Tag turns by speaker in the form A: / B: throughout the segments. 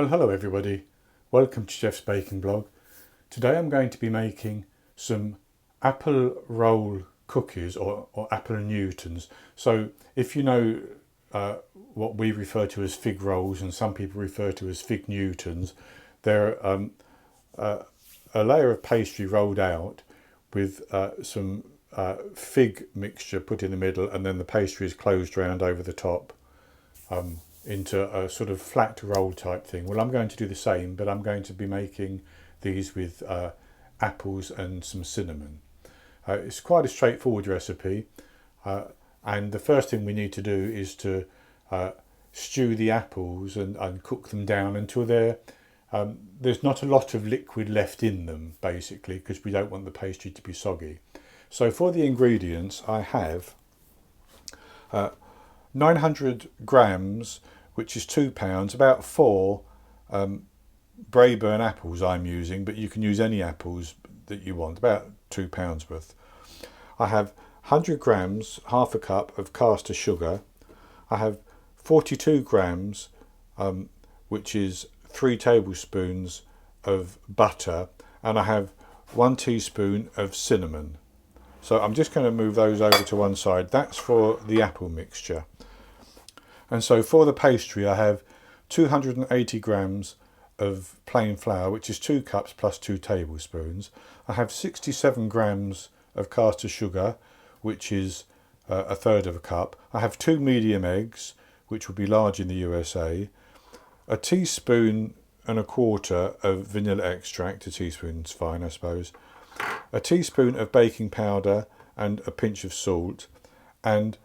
A: Well, hello everybody. Welcome to Jeff's Baking Blog. Today I'm going to be making some apple roll cookies or apple Newtons. So if you know what we refer to as fig rolls and some people refer to as fig Newtons, they're a layer of pastry rolled out with some fig mixture put in the middle, and then the pastry is closed round over the top. Into a sort of flat roll type thing. Well, I'm going to do the same, but I'm going to be making these with apples and some cinnamon. It's quite a straightforward recipe, and the first thing we need to do is to stew the apples and cook them down until there's not a lot of liquid left in them, basically, because we don't want the pastry to be soggy. So for the ingredients, I have 900 grams, which is 2 pounds, about 4 Braeburn apples I'm using, but you can use any apples that you want, about 2 pounds worth. I have 100 grams, half a cup of caster sugar. I have 42 grams, which is 3 tablespoons of butter, and I have 1 teaspoon of cinnamon. So I'm just going to move those over to one side. That's for the apple mixture. And so for the pastry, I have 280 grams of plain flour, which is 2 cups plus 2 tablespoons. I have 67 grams of caster sugar, which is a third of a cup. I have 2 medium eggs, which will be large in the USA. A teaspoon and a quarter of vanilla extract. A teaspoon's fine, I suppose. A teaspoon of baking powder and a pinch of salt, and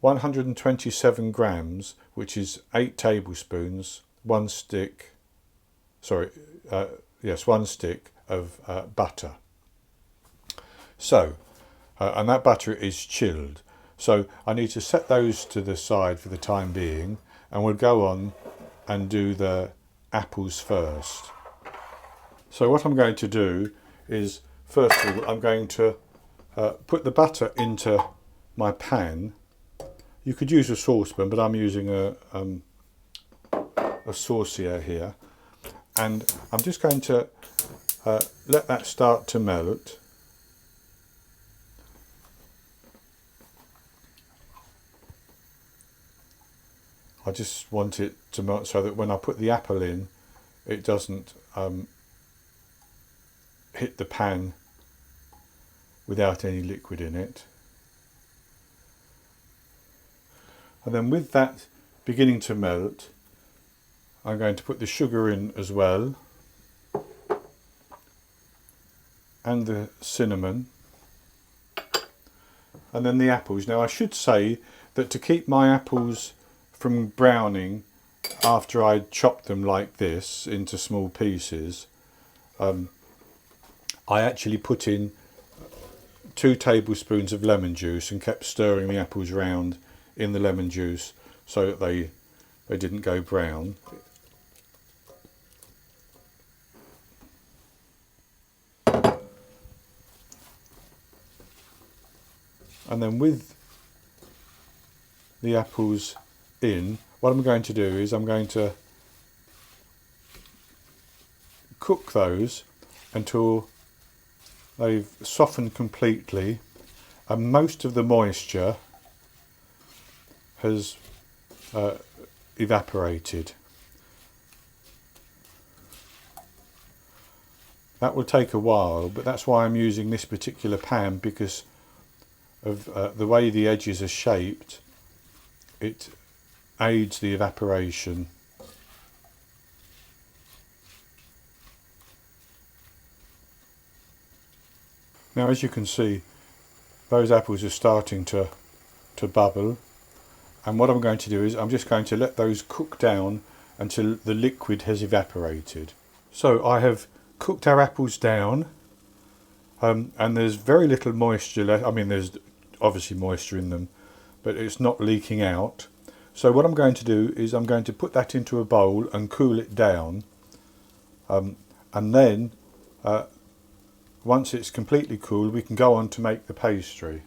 A: 127 grams, which is 8 tablespoons, 1 stick of butter. So, and that butter is chilled. So I need to set those to the side for the time being, and we'll go on and do the apples first. So what I'm going to do is, first of all, I'm going to put the butter into my pan. You could use a saucepan, but I'm using a saucier here, and I'm just going to let that start to melt. I just want it to melt so that when I put the apple in, it doesn't hit the pan without any liquid in it. And then with that beginning to melt, I'm going to put the sugar in as well, and the cinnamon, and then the apples. Now I should say that to keep my apples from browning after I chop them like this into small pieces, I actually put in 2 tablespoons of lemon juice and kept stirring the apples round in the lemon juice so that they didn't go brown. And then with the apples in, what I'm going to do is I'm going to cook those until they've softened completely and most of the moisture has evaporated. That will take a while, but that's why I'm using this particular pan, because of the way the edges are shaped. It aids the evaporation. Now, as you can see, those apples are starting to bubble, and what I'm going to do is I'm just going to let those cook down until the liquid has evaporated. So I have cooked our apples down, and there's very little moisture left. I mean, there's obviously moisture in them, but it's not leaking out. So what I'm going to do is I'm going to put that into a bowl and cool it down, and then once it's completely cool, we can go on to make the pastry.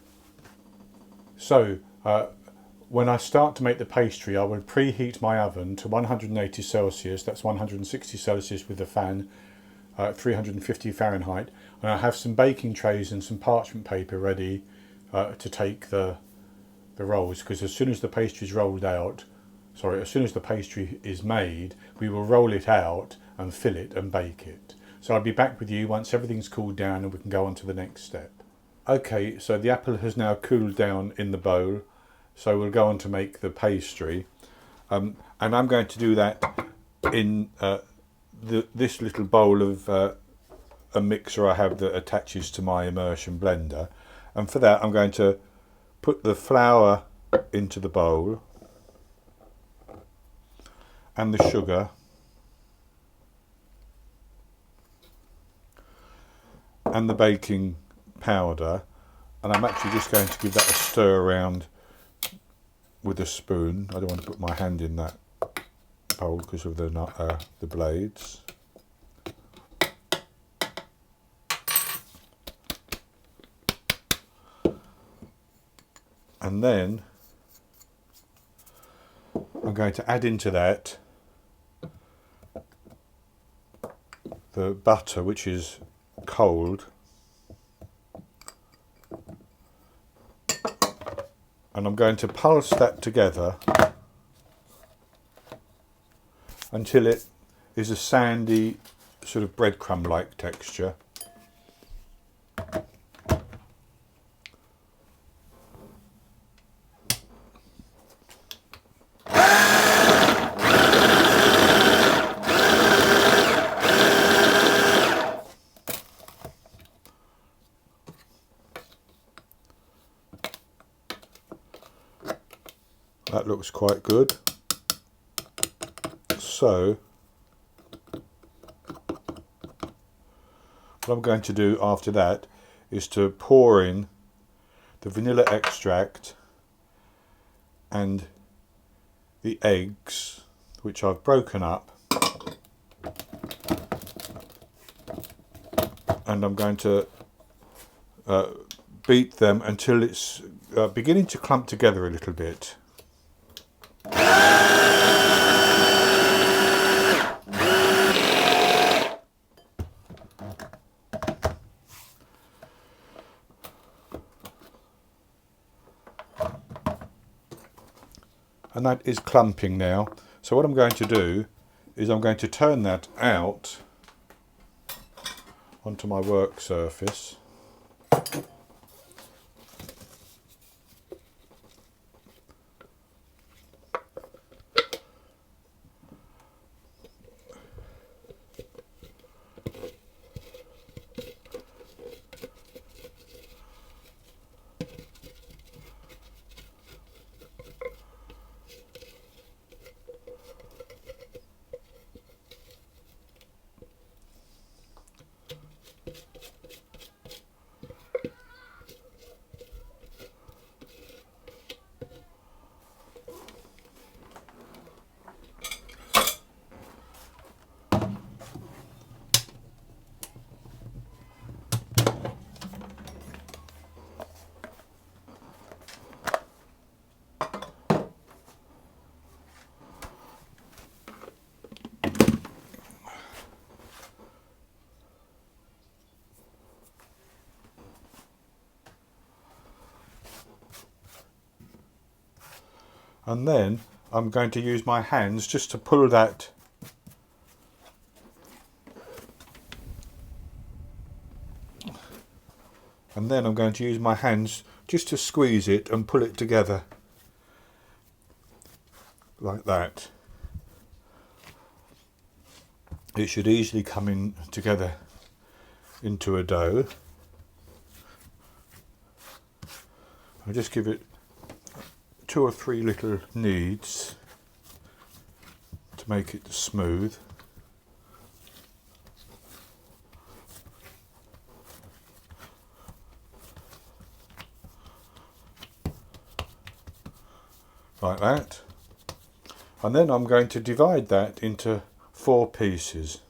A: So when I start to make the pastry, I will preheat my oven to 180 Celsius, that's 160 Celsius with the fan, 350 Fahrenheit, and I have some baking trays and some parchment paper ready to take the rolls, because as soon as the pastry is rolled out, as soon as the pastry is made, we will roll it out and fill it and bake it. So I'll be back with you once everything's cooled down and we can go on to the next step. Okay, so the apple has now cooled down in the bowl, so we'll go on to make the pastry. And I'm going to do that in this little bowl of a mixer I have that attaches to my immersion blender. And for that I'm going to put the flour into the bowl and the sugar, and the baking powder, and I'm actually just going to give that a stir around with a spoon. I don't want to put my hand in that bowl because of the blades. And then I'm going to add into that the butter, which is cold, and I'm going to pulse that together until it is a sandy sort of breadcrumb like texture. That looks quite good. So what I'm going to do after that is to pour in the vanilla extract and the eggs, which I've broken up, and I'm going to beat them until it's beginning to clump together a little bit. And that is clumping now. So what I'm going to do is I'm going to turn that out onto my work surface. And then I'm going to use my hands just to pull that and then I'm going to use my hands just to squeeze it and pull it together like that. It should easily come in together into a dough. I'll just give it 2 or 3 little kneads to make it smooth. Like that. And then I'm going to divide that into 4 pieces.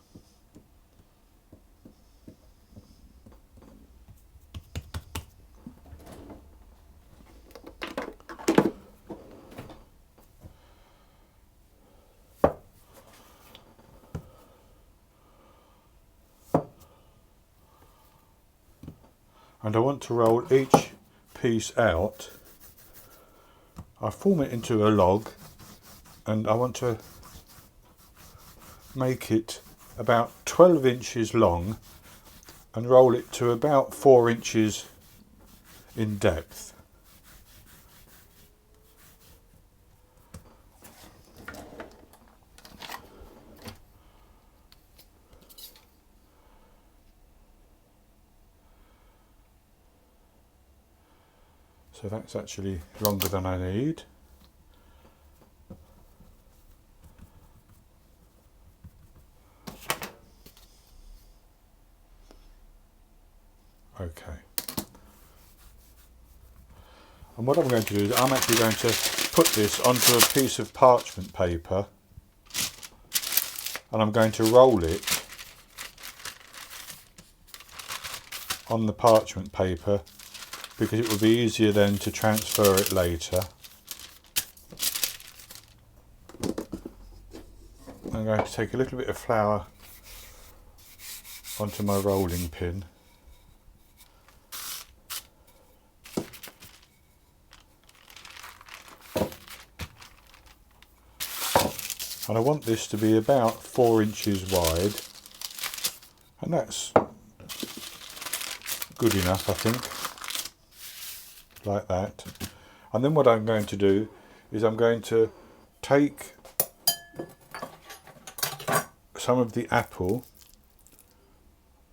A: and I want to roll each piece out. I form it into a log, and I want to make it about 12 inches long and roll it to about 4 inches in depth. So that's actually longer than I need. Okay. And what I'm going to do is I'm actually going to put this onto a piece of parchment paper, and I'm going to roll it on the parchment paper because it will be easier then to transfer it later. I'm going to take a little bit of flour onto my rolling pin. And I want this to be about 4 inches wide, and that's good enough, I think, like that. And then what I'm going to do is I'm going to take some of the apple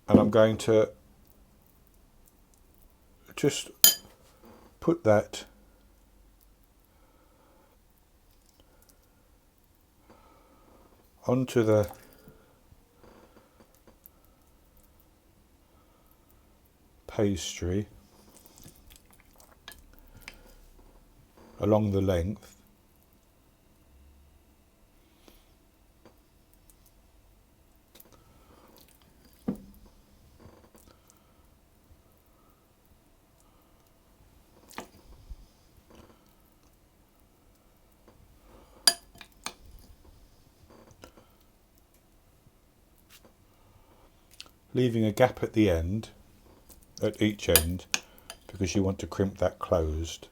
A: and I'm going to just put that onto the pastry along the length. Leaving a gap at the end, at each end, because you want to crimp that closed.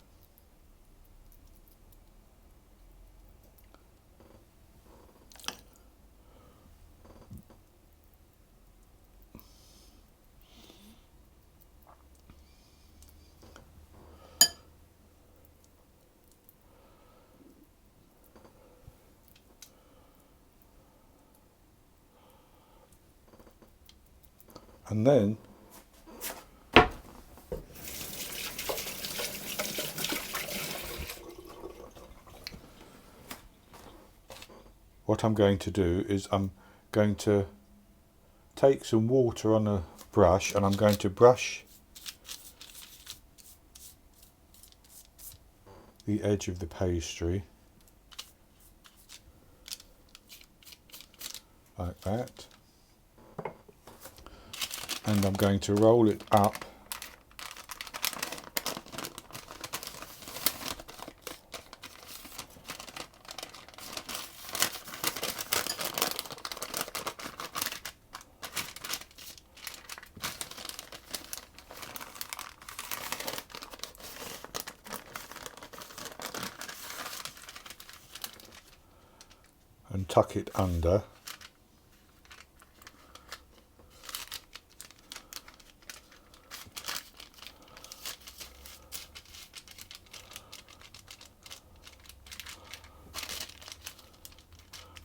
A: And then what I'm going to do is I'm going to take some water on a brush and I'm going to brush the edge of the pastry like that, and I'm going to roll it up and tuck it under.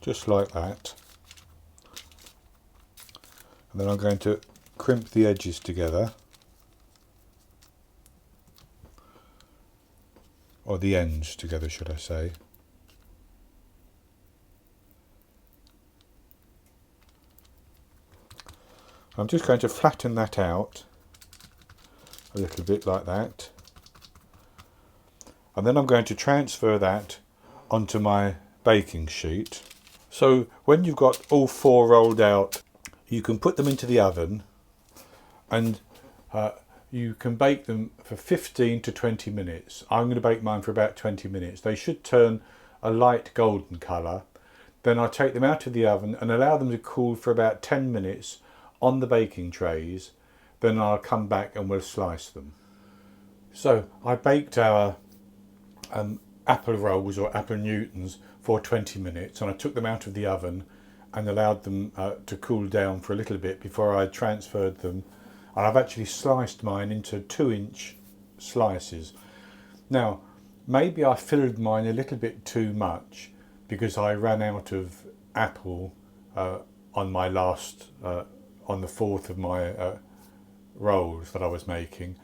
A: Just like that. And then I'm going to crimp the edges together, or the ends together should I say. I'm just going to flatten that out a little bit like that, and then I'm going to transfer that onto my baking sheet. So when you've got all four rolled out, you can put them into the oven and you can bake them for 15 to 20 minutes. I'm going to bake mine for about 20 minutes. They should turn a light golden colour. Then I take them out of the oven and allow them to cool for about 10 minutes on the baking trays. then I'll come back and we'll slice them. So I baked our apple rolls or apple newtons for 20 minutes, and I took them out of the oven and allowed them to cool down for a little bit before I transferred them. And I've actually sliced mine into 2-inch slices. Now, maybe I filled mine a little bit too much because I ran out of apple on my last, on the fourth of my rolls that I was making.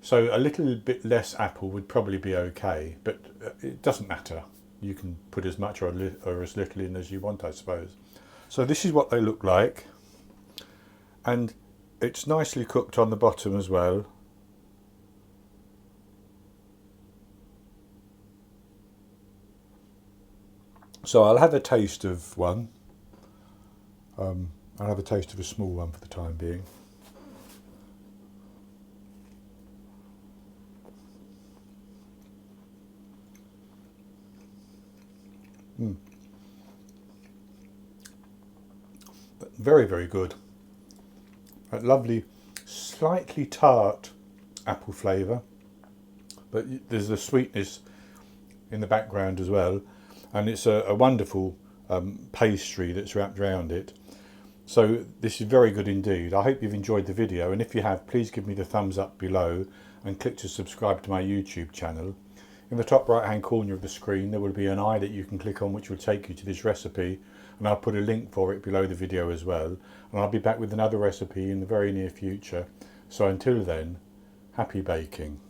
A: So a little bit less apple would probably be okay, but it doesn't matter. You can put as much or as little in as you want, I suppose. So this is what they look like, and it's nicely cooked on the bottom as well. So I'll have a taste of one. I'll have a taste of a small one for the time being. Very, very good. A lovely, slightly tart apple flavour, but there's the sweetness in the background as well, and it's a wonderful pastry that's wrapped around it. So this is very good indeed. I hope you've enjoyed the video, and if you have, please give me the thumbs up below and click to subscribe to my YouTube channel. In the top right hand corner of the screen there will be an eye that you can click on, which will take you to this recipe, and I'll put a link for it below the video as well, and I'll be back with another recipe in the very near future. So until then, happy baking.